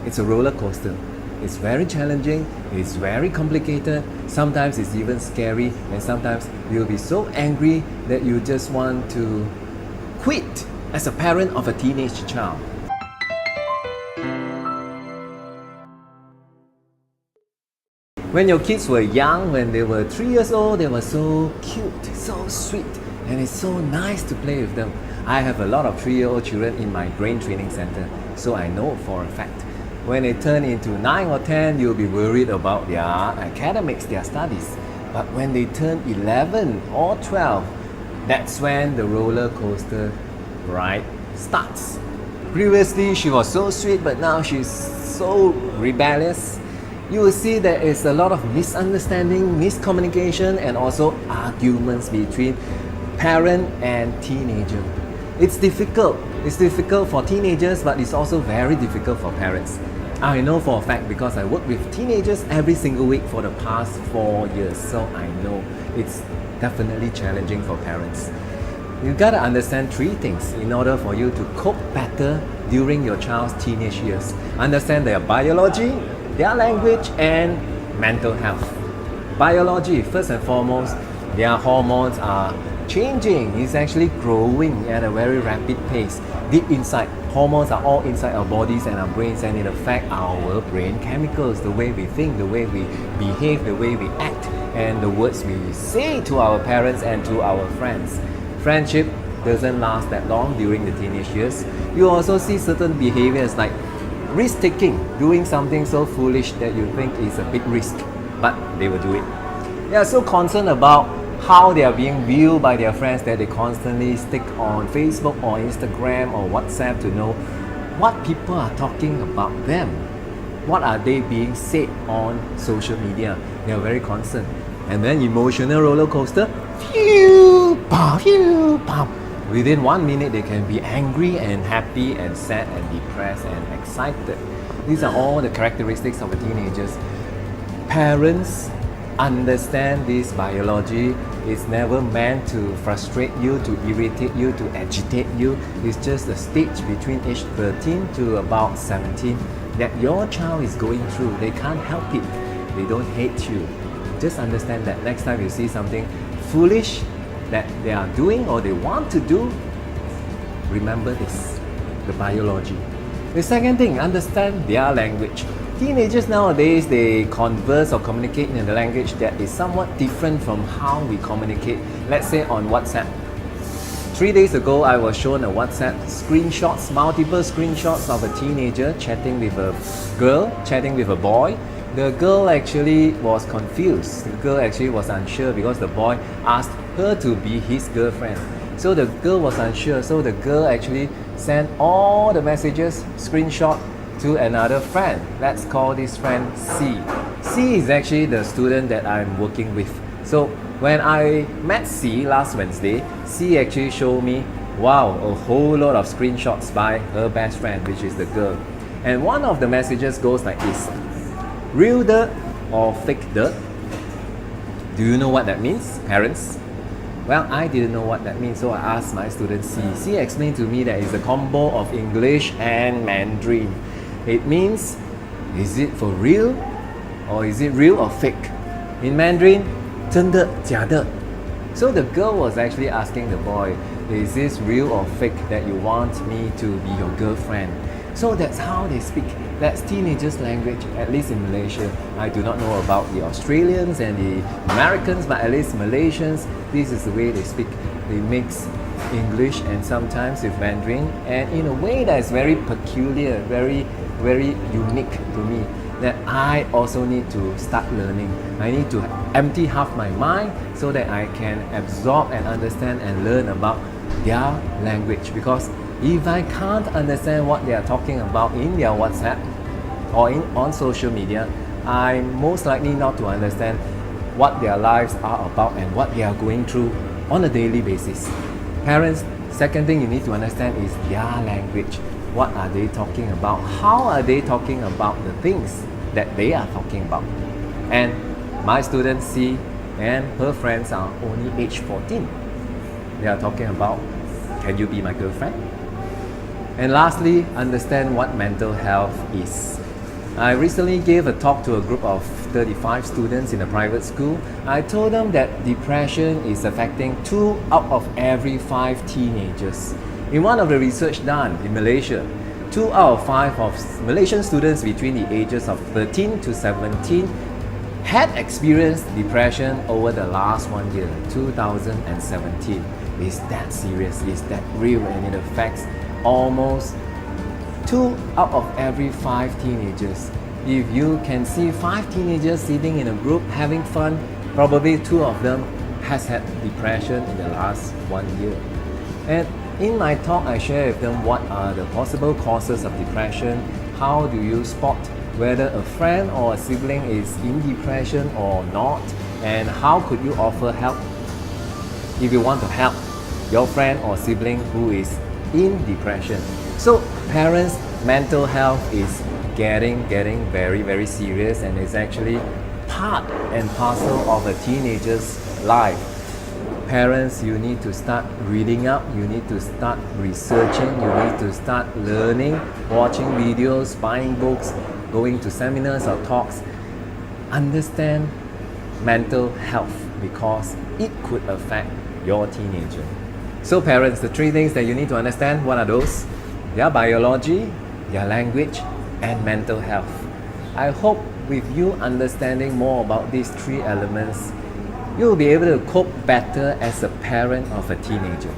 It's a roller coaster. It's very challenging, it's very complicated, sometimes it's even scary, and sometimes you'll be so angry that you just want to quit as a parent of a teenage child. When your kids were young, when they were 3 years old, they were so cute, so sweet, and it's so nice to play with them. I have a lot of 3-year-old children in my brain training center, so I know for a fact. When they turn into 9 or 10, you'll be worried about their academics, their studies. But when they turn 11 or 12, that's when the roller coaster ride starts. Previously, she was so sweet, but now she's so rebellious. You will see there is a lot of misunderstanding, miscommunication, and also arguments between parent and teenager. It's difficult. It's difficult for teenagers, but it's also very difficult for parents. I know for a fact because I work with teenagers every single week for the past 4 years, so I know it's definitely challenging for parents. You gotta understand 3 things in order for you to cope better during your child's teenage years. Understand their biology, their language, and mental health. Biology, first and foremost, their hormones are changing. It's actually growing at a very rapid pace. Deep inside, hormones are all inside our bodies and our brains, and it affects our brain chemicals, the way we think, the way we behave, the way we act, and the words we say to our parents and to our friends. Friendship doesn't last that long during the teenage years. You also see certain behaviors like risk-taking, doing something so foolish that you think is a big risk, but they will do it. They are so concerned about how they are being viewed by their friends that they constantly stick on Facebook or Instagram or WhatsApp to know what people are talking about them. What are they being said on social media? They are very concerned. And then emotional roller coaster, phew, pop, phew, pop. Within 1 minute, they can be angry and happy and sad and depressed and excited. These are all the characteristics of a teenagers. Parents understand this biology. It's never meant to frustrate you, to irritate you, to agitate you. It's just a stage between age 13 to about 17 that your child is going through. They can't help it. They don't hate you. Just understand that next time you see something foolish that they are doing or they want to do, remember this, the biology. The second thing, understand their language. Teenagers nowadays, they converse or communicate in a language that is somewhat different from how we communicate, let's say on WhatsApp. 3 days ago, I was shown a WhatsApp screenshots, multiple screenshots of a teenager chatting with a girl, chatting with a boy. The girl actually was confused. The girl actually was unsure because the boy asked her to be his girlfriend. So the girl was unsure. So the girl actually sent all the messages, screenshot, to another friend. Let's call this friend C. C is actually the student that I'm working with. So when I met C last Wednesday, C actually showed me, wow, a whole lot of screenshots by her best friend, which is the girl. And one of the messages goes like this: real dirt or fake dirt? Do you know what that means, parents? Well, I didn't know what that means, so I asked my student C. C explained to me that it's a combo of English and Mandarin. It means, is it for real or is it real or fake? In Mandarin, 真的假的? So the girl was actually asking the boy, is this real or fake that you want me to be your girlfriend? So that's how they speak. That's teenagers' language, at least in Malaysia. I do not know about the Australians and the Americans, but at least Malaysians, this is the way they speak. They mix English and sometimes with Mandarin, and in a way that is very peculiar, very unique to me, that I also need to start learning. I need to empty half my mind so that I can absorb and understand and learn about their language, because if I can't understand what they are talking about in their WhatsApp or on social media, I'm most likely not to understand what their lives are about and what they are going through on a daily basis. Parents, second thing you need to understand is their language. What are they talking about? How are they talking about the things that they are talking about? And my student C and her friends are only age 14. They are talking about, can you be my girlfriend? And lastly, understand what mental health is. I recently gave a talk to a group of 35 students in a private school. I told them that depression is affecting 2 out of every 5 teenagers. In one of the research done in Malaysia, 2 out of 5 of Malaysian students between the ages of 13 to 17 had experienced depression over the last 1 year, 2017. Is that serious? Is that real? And it affects almost 2 out of every 5 teenagers. If you can see 5 teenagers sitting in a group having fun, probably 2 of them has had depression in the last 1 year. And in my talk, I share with them what are the possible causes of depression, how do you spot whether a friend or a sibling is in depression or not, and how could you offer help if you want to help your friend or sibling who is in depression. So parents' mental health is getting very serious, and it's actually part and parcel of a teenager's life. Parents, you need to start reading up, you need to start researching, you need to start learning, watching videos, buying books, going to seminars or talks. Understand mental health because it could affect your teenager. So parents, the 3 things that you need to understand, what are those? Their biology, their language, and mental health. I hope with you understanding more about these 3 elements, you'll be able to cope better as a parent of a teenager.